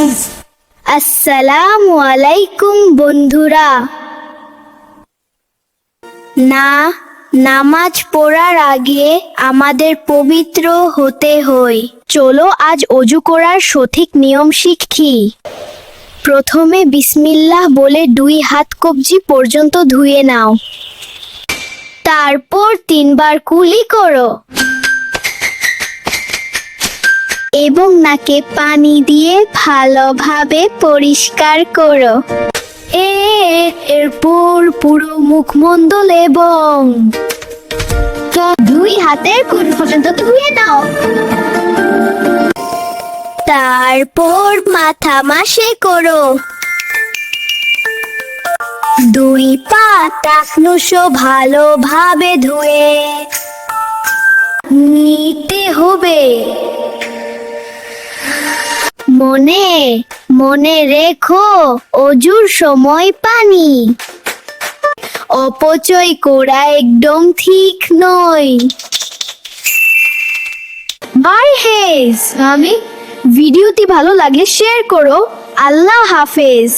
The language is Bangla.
আসসালামু আলাইকুম বন্ধুরা। নামাজ পড়ার আগে আমাদের পবিত্র হতে হয়। চলো আজ অজু করার সঠিক নিয়ম শিখি। প্রথমে বিসমিল্লাহ বলে 2 হাত কবজি পর্যন্ত ধুয়ে নাও। তারপর 3 বার কুলি করো এবং নাকে পানি দিয়ে ভালোভাবে পরিষ্কার করো। এরপর পুরো মুখমণ্ডল এবং 2 হাতের কনুই পর্যন্ত ধুয়ে নাও। তারপর মাথা মাসে করো। 2 পা টাকনুসো ভালোভাবে ধুয়ে নিতে হবে। মনে রেখো, অজুর সময় পানি অপচয় করা একদম ঠিক নয়। ভিডিওটি ভালো লাগলে শেয়ার করো। আল্লাহ হাফেজ।